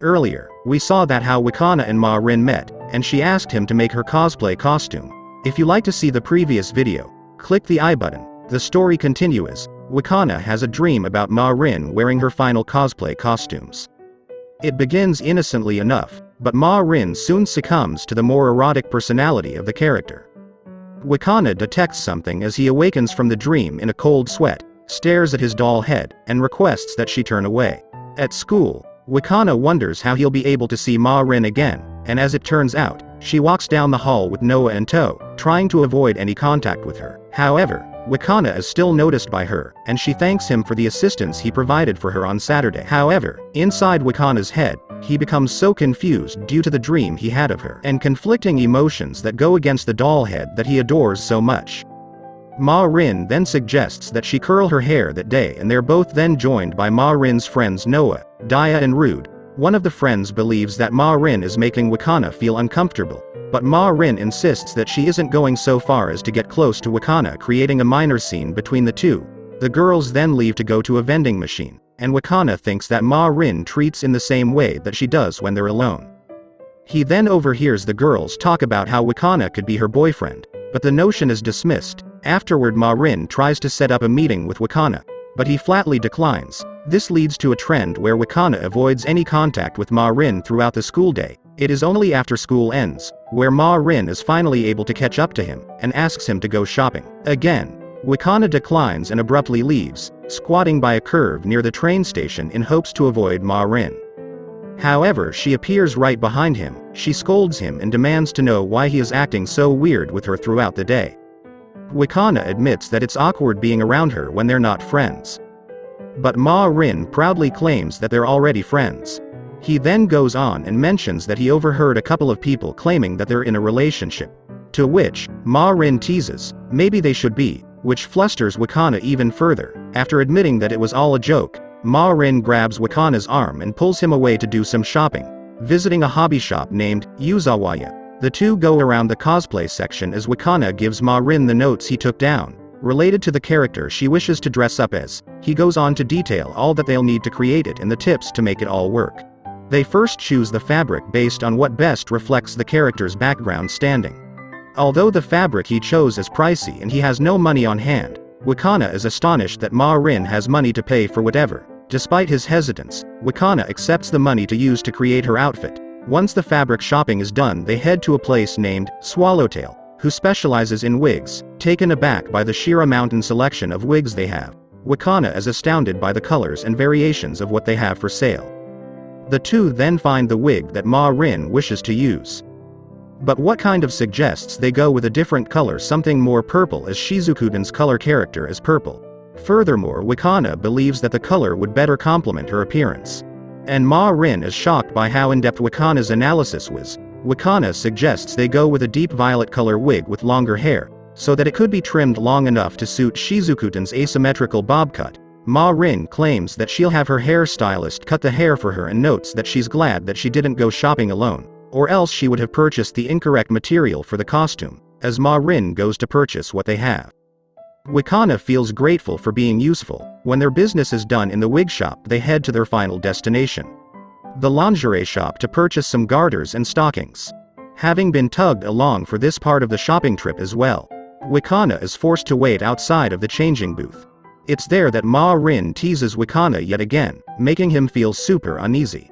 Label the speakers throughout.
Speaker 1: Earlier, we saw that how Wakana and Ma Rin met, and she asked him to make her cosplay costume. If you like to see the previous video, click the I button. The story continues. Wakana has a dream about Ma Rin wearing her final cosplay costumes. It begins innocently enough, but Ma Rin soon succumbs to the more erotic personality of the character. Wakana detects something as he awakens from the dream in a cold sweat, stares at his doll head, and requests that she turn away. At school, Wakana wonders how he'll be able to see Ma Rin again, and as it turns out, she walks down the hall with Noah in tow, trying to avoid any contact with her. However, Wakana is still noticed by her, and she thanks him for the assistance he provided for her on Saturday. However, inside Wakana's head, he becomes so confused due to the dream he had of her, and conflicting emotions that go against the doll head that he adores so much. Ma Rin then suggests that she curl her hair that day, and they're both then joined by Ma Rin's friends Noah, Daya and Rude. One of the friends believes that Ma Rin is making Wakana feel uncomfortable, but Ma Rin insists that she isn't going so far as to get close to Wakana, creating a minor scene between the two. The girls then leave to go to a vending machine, and Wakana thinks that Ma Rin treats in the same way that she does when they're alone. He then overhears the girls talk about how Wakana could be her boyfriend, but the notion is dismissed. Afterward, Ma Rin tries to set up a meeting with Wakana, but he flatly declines. This leads to a trend where Wakana avoids any contact with Ma Rin throughout the school day. It is only after school ends, where Ma Rin is finally able to catch up to him, and asks him to go shopping. Again, Wakana declines and abruptly leaves, squatting by a curve near the train station in hopes to avoid Ma Rin. However, she appears right behind him. She scolds him and demands to know why he is acting so weird with her throughout the day. Wakana admits that it's awkward being around her when they're not friends. But Ma Rin proudly claims that they're already friends. He then goes on and mentions that he overheard a couple of people claiming that they're in a relationship. To which, Ma Rin teases, maybe they should be, which flusters Wakana even further. After admitting that it was all a joke, Ma Rin grabs Wakana's arm and pulls him away to do some shopping, visiting a hobby shop named Yuzawaya. The two go around the cosplay section as Wakana gives Ma Rin the notes he took down, related to the character she wishes to dress up as. He goes on to detail all that they'll need to create it and the tips to make it all work. They first choose the fabric based on what best reflects the character's background standing. Although the fabric he chose is pricey and he has no money on hand, Wakana is astonished that Ma Rin has money to pay for whatever. Despite his hesitance, Wakana accepts the money to use to create her outfit. Once the fabric shopping is done, they head to a place named Swallowtail, who specializes in wigs. Taken aback by the sheer amount and selection of wigs they have, Wakana is astounded by the colors and variations of what they have for sale. The two then find the wig that Ma Rin wishes to use. But what kind of suggests they go with a different color, something more purple, as Shizukuden's color character is purple. Furthermore, Wakana believes that the color would better complement her appearance. And Ma Rin is shocked by how in-depth Wakana's analysis was. Wakana suggests they go with a deep violet color wig with longer hair, so that it could be trimmed long enough to suit Shizukuden's asymmetrical bob cut. Ma Rin claims that she'll have her hairstylist cut the hair for her and notes that she's glad that she didn't go shopping alone, or else she would have purchased the incorrect material for the costume, as Ma Rin goes to purchase what they have. Wakana feels grateful for being useful. When their business is done in the wig shop, they head to their final destination, the lingerie shop, to purchase some garters and stockings. Having been tugged along for this part of the shopping trip as well, Wakana is forced to wait outside of the changing booth. It's there that Ma Rin teases Wakana yet again, making him feel super uneasy.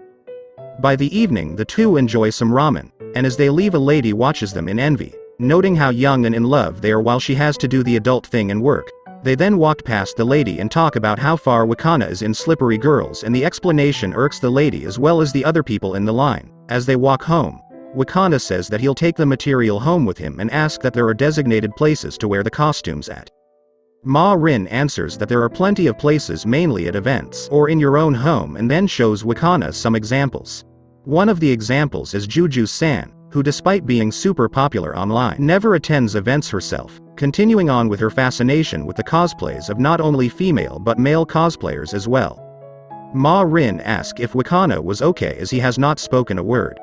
Speaker 1: By the evening, the two enjoy some ramen, and as they leave, a lady watches them in envy, noting how young and in love they are while she has to do the adult thing and work. They then walk past the lady and talk about how far Wakana is in Slippery Girls, and the explanation irks the lady as well as the other people in the line. As they walk home, Wakana says that he'll take the material home with him and ask that there are designated places to wear the costumes at. Ma Rin answers that there are plenty of places, mainly at events or in your own home, and then shows Wakana some examples. One of the examples is Juju-san, who despite being super popular online, never attends events herself, continuing on with her fascination with the cosplays of not only female but male cosplayers as well. Ma Rin asks if Wakana was okay as he has not spoken a word.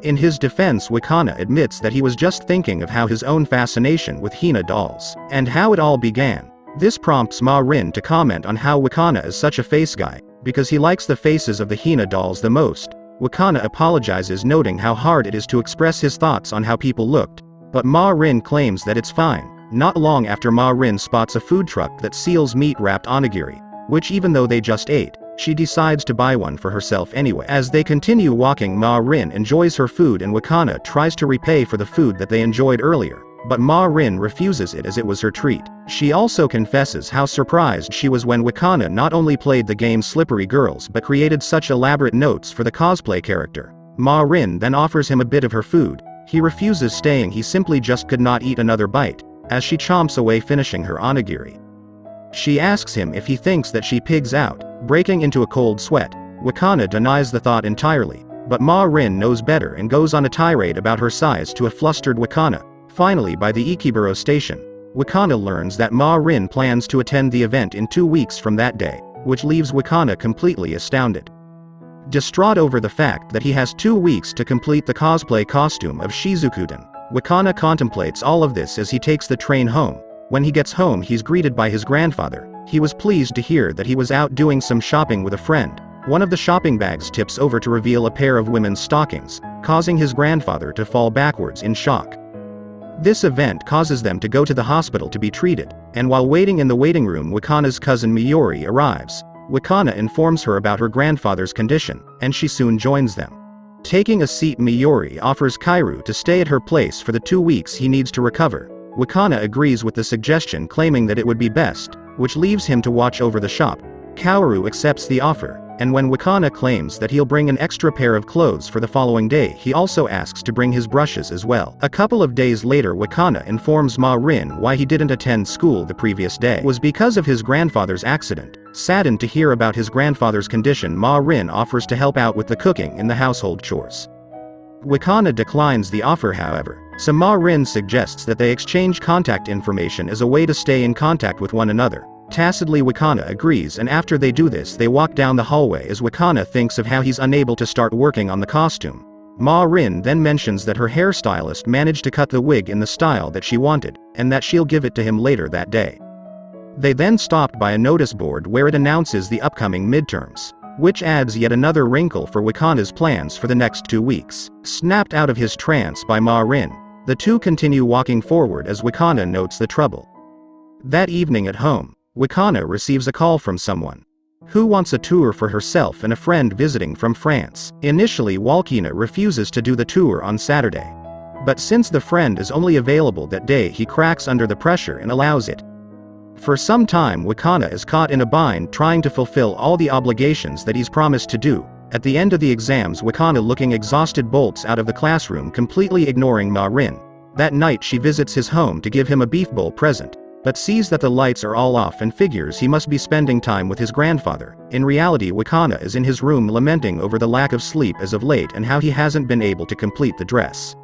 Speaker 1: In his defense, Wakana admits that he was just thinking of how his own fascination with Hina dolls, and how it all began. This prompts Ma Rin to comment on how Wakana is such a face guy, because he likes the faces of the Hina dolls the most. Wakana apologizes, noting how hard it is to express his thoughts on how people looked, but Ma-rin claims that it's fine. Not long after, Ma-rin spots a food truck that sells meat-wrapped onigiri, which even though they just ate, she decides to buy one for herself anyway. As they continue walking, Ma-rin enjoys her food and Wakana tries to repay for the food that they enjoyed earlier, but Ma-rin refuses it as it was her treat. She also confesses how surprised she was when Wakana not only played the game Slippery Girls but created such elaborate notes for the cosplay character. Ma-rin then offers him a bit of her food. He refuses, saying he simply just could not eat another bite, as she chomps away, finishing her onigiri. She asks him if he thinks that she pigs out, breaking into a cold sweat. Wakana denies the thought entirely, but Ma-rin knows better and goes on a tirade about her size to a flustered Wakana. Finally, by the Ikeburo station, Wakana learns that Ma-rin plans to attend the event in 2 weeks from that day, which leaves Wakana completely astounded. Distraught over the fact that he has 2 weeks to complete the cosplay costume of Shizukuden, Wakana contemplates all of this as he takes the train home. When he gets home, he's greeted by his grandfather. He was pleased to hear that he was out doing some shopping with a friend. One of the shopping bags tips over to reveal a pair of women's stockings, causing his grandfather to fall backwards in shock. This event causes them to go to the hospital to be treated, and while waiting in the waiting room, Wakana's cousin Miyori arrives. Wakana informs her about her grandfather's condition, and she soon joins them. Taking a seat, Miyori offers Kaoru to stay at her place for the 2 weeks he needs to recover. Wakana agrees with the suggestion, claiming that it would be best, which leaves him to watch over the shop. Kaoru accepts the offer, and when Wakana claims that he'll bring an extra pair of clothes for the following day, he also asks to bring his brushes as well. A couple of days later, Wakana informs Ma-rin why he didn't attend school the previous day was because of his grandfather's accident. Saddened to hear about his grandfather's condition, Ma-rin offers to help out with the cooking and the household chores. Wakana declines the offer, however, so Ma-rin suggests that they exchange contact information as a way to stay in contact with one another. Tacitly, Wakana agrees, and after they do this, they walk down the hallway as Wakana thinks of how he's unable to start working on the costume. Ma-rin then mentions that her hairstylist managed to cut the wig in the style that she wanted, and that she'll give it to him later that day. They then stopped by a notice board where it announces the upcoming midterms, which adds yet another wrinkle for Wakana's plans for the next 2 weeks. Snapped out of his trance by Ma-rin, the two continue walking forward as Wakana notes the trouble. That evening at home, Wakana receives a call from someone who wants a tour for herself and a friend visiting from France. Initially, Walkina refuses to do the tour on Saturday, but since the friend is only available that day, he cracks under the pressure and allows it. For some time, Wakana is caught in a bind trying to fulfill all the obligations that he's promised to do. At the end of the exams, Wakana, looking exhausted, bolts out of the classroom, completely ignoring Ma-rin. That night, she visits his home to give him a beef bowl present, but sees that the lights are all off and figures he must be spending time with his grandfather. In reality, Wakana is in his room lamenting over the lack of sleep as of late and how he hasn't been able to complete the dress.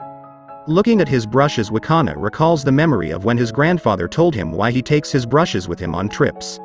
Speaker 1: Looking at his brushes, Wakana recalls the memory of when his grandfather told him why he takes his brushes with him on trips.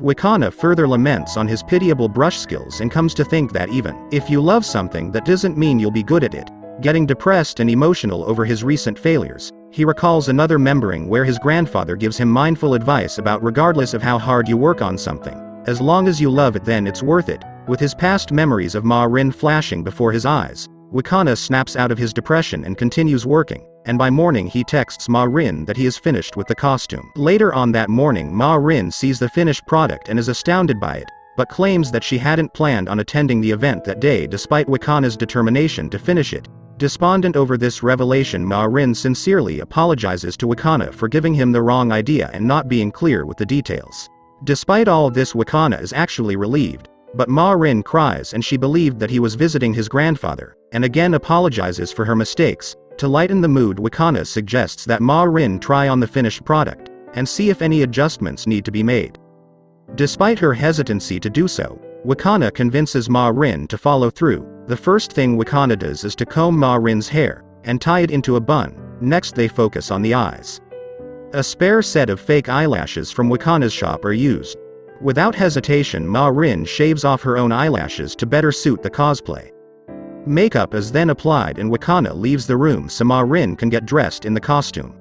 Speaker 1: Wakana further laments on his pitiable brush skills and comes to think that even if you love something, that doesn't mean you'll be good at it. Getting depressed and emotional over his recent failures, he recalls another memory where his grandfather gives him mindful advice about regardless of how hard you work on something, as long as you love it, then it's worth it. With his past memories of Ma-rin flashing before his eyes, Wakana snaps out of his depression and continues working, and by morning he texts Ma-rin that he is finished with the costume. Later on that morning, Ma-rin sees the finished product and is astounded by it, but claims that she hadn't planned on attending the event that day despite Wakana's determination to finish it. Despondent over this revelation, Ma-rin sincerely apologizes to Wakana for giving him the wrong idea and not being clear with the details. Despite all this, Wakana is actually relieved, but Ma-rin cries and she believed that he was visiting his grandfather, and again apologizes for her mistakes. To lighten the mood, Wakana suggests that Ma-rin try on the finished product, and see if any adjustments need to be made. Despite her hesitancy to do so, Wakana convinces Ma-rin to follow through. The first thing Wakana does is to comb Ma-rin's hair, and tie it into a bun. Next they focus on the eyes. A spare set of fake eyelashes from Wakana's shop are used. Without hesitation, Ma-rin shaves off her own eyelashes to better suit the cosplay. Makeup is then applied and Wakana leaves the room so Ma-rin can get dressed in the costume.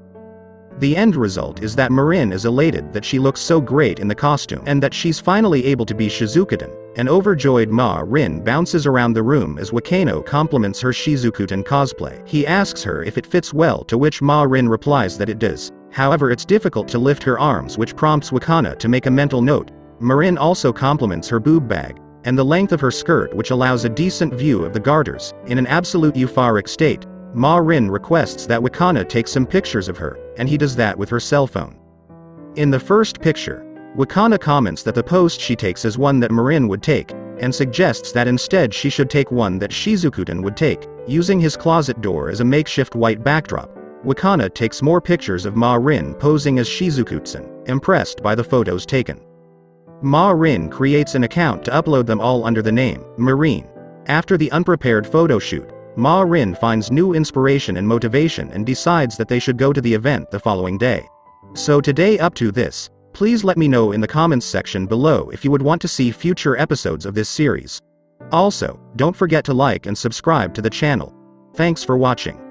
Speaker 1: The end result is that Ma-rin is elated that she looks so great in the costume and that she's finally able to be Shizukiden. An overjoyed Ma Rin bounces around the room as Wakano compliments her Shizukuten cosplay. He asks her if it fits well, to which Ma Rin replies that it does. However, it's difficult to lift her arms, which prompts Wakana to make a mental note. Marin also compliments her boob bag and the length of her skirt, which allows a decent view of the garters. In an absolute euphoric state, Ma Rin requests that Wakana take some pictures of her, and he does that with her cell phone. In the first picture, Wakana comments that the post she takes is one that Marin would take, and suggests that instead she should take one that Shizukuten would take, using his closet door as a makeshift white backdrop. Wakana takes more pictures of Ma Rin posing as Shizukuten, impressed by the photos taken. Ma Rin creates an account to upload them all under the name Marine. After the unprepared photo shoot, Ma Rin finds new inspiration and motivation and decides that they should go to the event the following day. So today, up to this, please let me know in the comments section below if you would want to see future episodes of this series. Also, don't forget to like and subscribe to the channel. Thanks for watching.